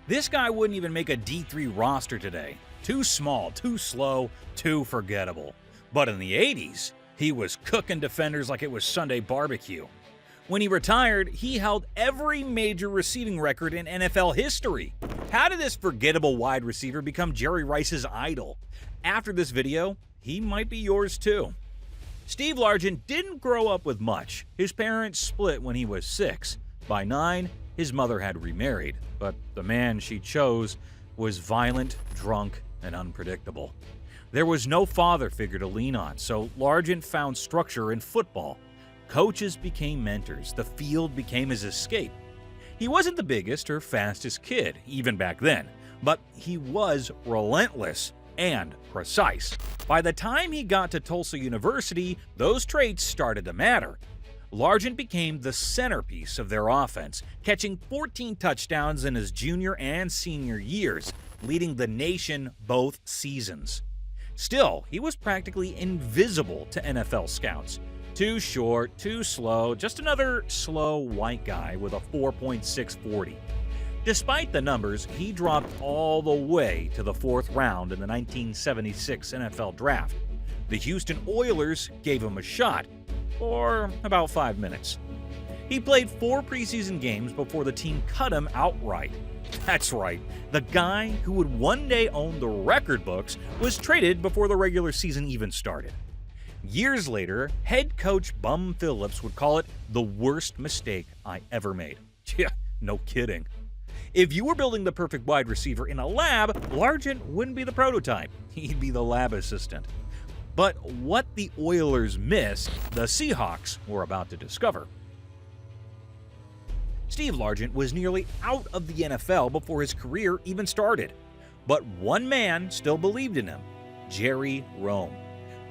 This guy wouldn't even make a D3 roster today. Too small, too slow, too forgettable. But in the 80s, he was cooking defenders like it was Sunday barbecue. When he retired, he held every major receiving record in NFL history. How did this forgettable wide receiver become Jerry Rice's idol? After this video, he might be yours too. Steve Largent didn't grow up with much. His parents split when he was 6. By 9, his mother had remarried, but the man she chose was violent, drunk, and unpredictable. There was no father figure to lean on, so Largent found structure in football. Coaches became mentors. The field became his escape. He wasn't the biggest or fastest kid, even back then, but he was relentless and precise. By the time he got to Tulsa University, those traits started to matter. Largent became the centerpiece of their offense, catching 14 touchdowns in his junior and senior years, leading the nation both seasons. Still, he was practically invisible to NFL scouts. Too short, too slow, just another slow white guy with a 4.640. Despite the numbers, he dropped all the way to the 4th round in the 1976 NFL Draft. The Houston Oilers gave him a shot, for about 5 minutes. He played 4 preseason games before the team cut him outright. That's right, the guy who would one day own the record books was traded before the regular season even started. Years later, head coach Bum Phillips would call it the worst mistake I ever made. Yeah, no kidding. If you were building the perfect wide receiver in a lab, Largent wouldn't be the prototype. He'd be the lab assistant. But what the Oilers missed, the Seahawks were about to discover. Steve Largent was nearly out of the NFL before his career even started. But one man still believed in him, Jerry Rome.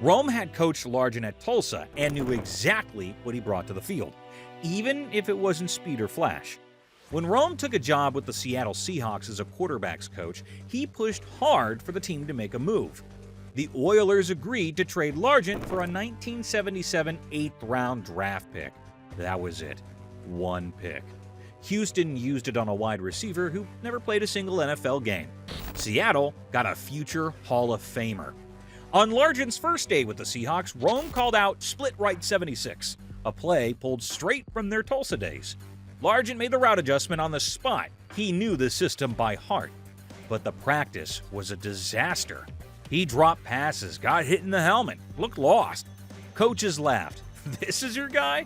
Rome had coached Largent at Tulsa and knew exactly what he brought to the field, even if it wasn't speed or flash. When Rome took a job with the Seattle Seahawks as a quarterbacks coach, he pushed hard for the team to make a move. The Oilers agreed to trade Largent for a 1977 8th-round draft pick. That was it. One pick. Houston used it on a wide receiver who never played a single NFL game. Seattle got a future Hall of Famer. On Largent's first day with the Seahawks, Rome called out split right 76, a play pulled straight from their Tulsa days. Largent made the route adjustment on the spot. He knew the system by heart. But the practice was a disaster. He dropped passes, got hit in the helmet, looked lost. Coaches laughed. This is your guy?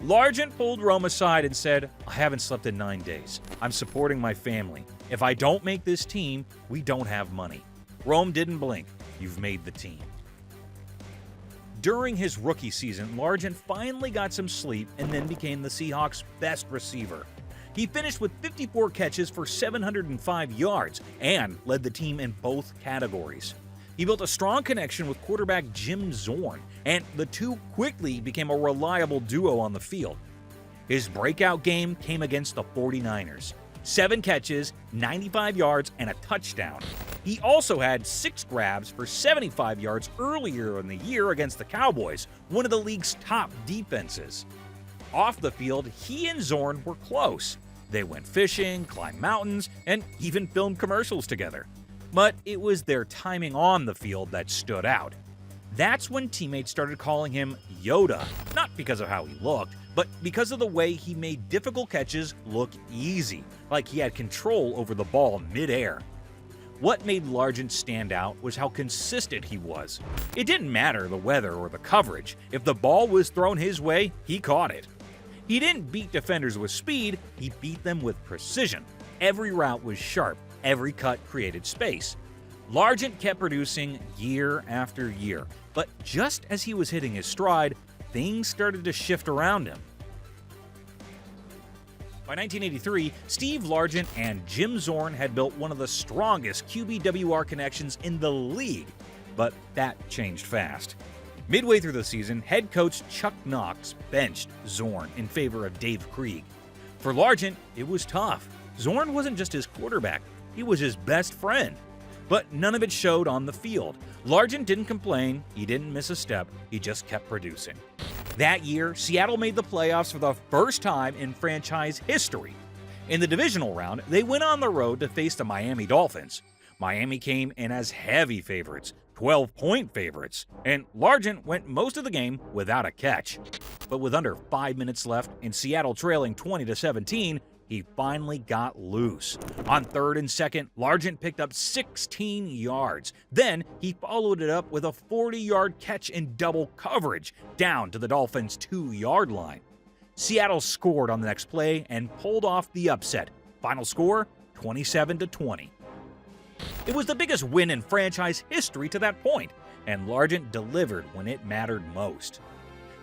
Largent pulled Rome aside and said, I haven't slept in 9 days. I'm supporting my family. If I don't make this team, we don't have money. Rome didn't blink. You've made the team. During his rookie season, Largent finally got some sleep and then became the Seahawks' best receiver. He finished with 54 catches for 705 yards and led the team in both categories. He built a strong connection with quarterback Jim Zorn, and the two quickly became a reliable duo on the field. His breakout game came against the 49ers. 7 catches, 95 yards, and a touchdown. He also had 6 grabs for 75 yards earlier in the year against the Cowboys, one of the league's top defenses. Off the field, he and Zorn were close. They went fishing, climbed mountains, and even filmed commercials together. But it was their timing on the field that stood out. That's when teammates started calling him Yoda, not because of how he looked, but because of the way he made difficult catches look easy, like he had control over the ball midair. What made Largent stand out was how consistent he was. It didn't matter the weather or the coverage. If the ball was thrown his way, he caught it. He didn't beat defenders with speed, he beat them with precision. Every route was sharp, every cut created space. Largent kept producing year after year, but just as he was hitting his stride, things started to shift around him. By 1983, Steve Largent and Jim Zorn had built one of the strongest QB-WR connections in the league, but that changed fast. Midway through the season, head coach Chuck Knox benched Zorn in favor of Dave Krieg. For Largent, it was tough. Zorn wasn't just his quarterback, he was his best friend. But none of it showed on the field. Largent didn't complain, he didn't miss a step, he just kept producing. That year, Seattle made the playoffs for the first time in franchise history. In the divisional round, they went on the road to face the Miami Dolphins. Miami came in as heavy favorites, 12-point favorites, and Largent went most of the game without a catch. But with under 5 minutes left and Seattle trailing 20-17, he finally got loose. On 3rd and 2nd, Largent picked up 16 yards. Then he followed it up with a 40-yard catch in double coverage down to the Dolphins' 2-yard line. Seattle scored on the next play and pulled off the upset. Final score, 27-20. It was the biggest win in franchise history to that point, and Largent delivered when it mattered most.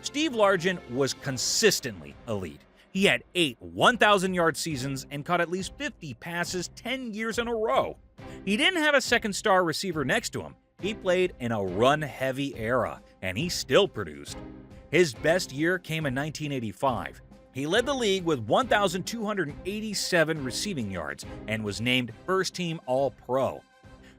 Steve Largent was consistently elite. He had 8 1,000-yard seasons and caught at least 50 passes 10 years in a row. He didn't have a second-star receiver next to him. He played in a run-heavy era, and he still produced. His best year came in 1985. He led the league with 1,287 receiving yards and was named first-team All-Pro.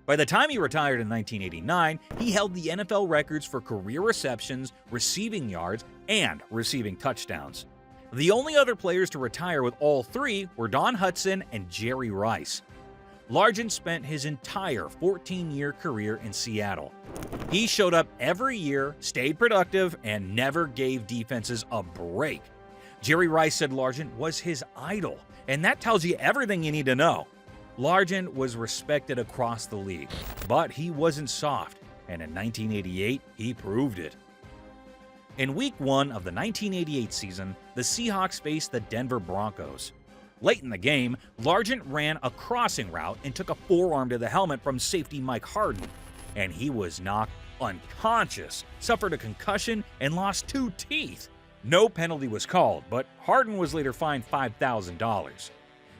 By the time he retired in 1989, he held the NFL records for career receptions, receiving yards, and receiving touchdowns. The only other players to retire with all three were Don Hutson and Jerry Rice. Largent spent his entire 14-year career in Seattle. He showed up every year, stayed productive, and never gave defenses a break. Jerry Rice said Largent was his idol, and that tells you everything you need to know. Largent was respected across the league, but he wasn't soft, and in 1988, he proved it. In Week 1 of the 1988 season, the Seahawks faced the Denver Broncos. Late in the game, Largent ran a crossing route and took a forearm to the helmet from safety Mike Harden, and he was knocked unconscious, suffered a concussion, and lost 2 teeth. No penalty was called, but Harden was later fined $5,000.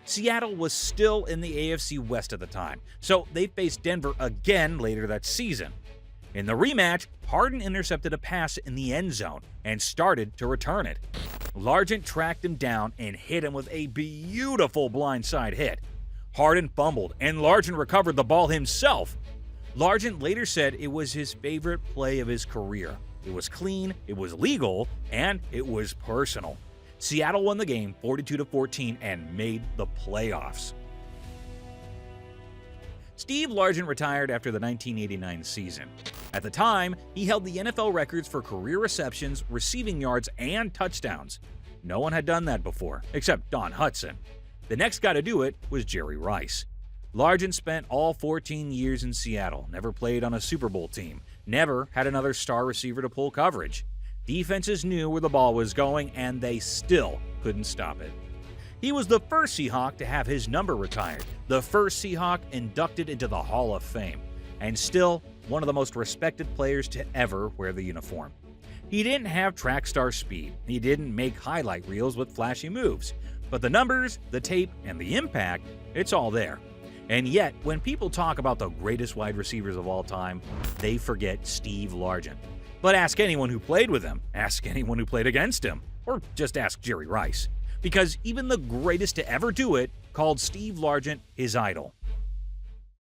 Seattle was still in the AFC West at the time, so they faced Denver again later that season. In the rematch, Harden intercepted a pass in the end zone and started to return it. Largent tracked him down and hit him with a beautiful blindside hit. Harden fumbled, and Largent recovered the ball himself. Largent later said it was his favorite play of his career. It was clean, it was legal, and it was personal. Seattle won the game 42-14 and made the playoffs. Steve Largent retired after the 1989 season. At the time, he held the NFL records for career receptions, receiving yards, and touchdowns. No one had done that before, except Don Hutson. The next guy to do it was Jerry Rice. Largent spent all 14 years in Seattle, never played on a Super Bowl team, never had another star receiver to pull coverage. Defenses knew where the ball was going, and they still couldn't stop it. He was the first Seahawk to have his number retired, the first Seahawk inducted into the Hall of Fame, and still one of the most respected players to ever wear the uniform. He didn't have track star speed, he didn't make highlight reels with flashy moves, but the numbers, the tape, and the impact, it's all there. And yet, when people talk about the greatest wide receivers of all time, they forget Steve Largent. But ask anyone who played with him, ask anyone who played against him, or just ask Jerry Rice. Because even the greatest to ever do it called Steve Largent his idol.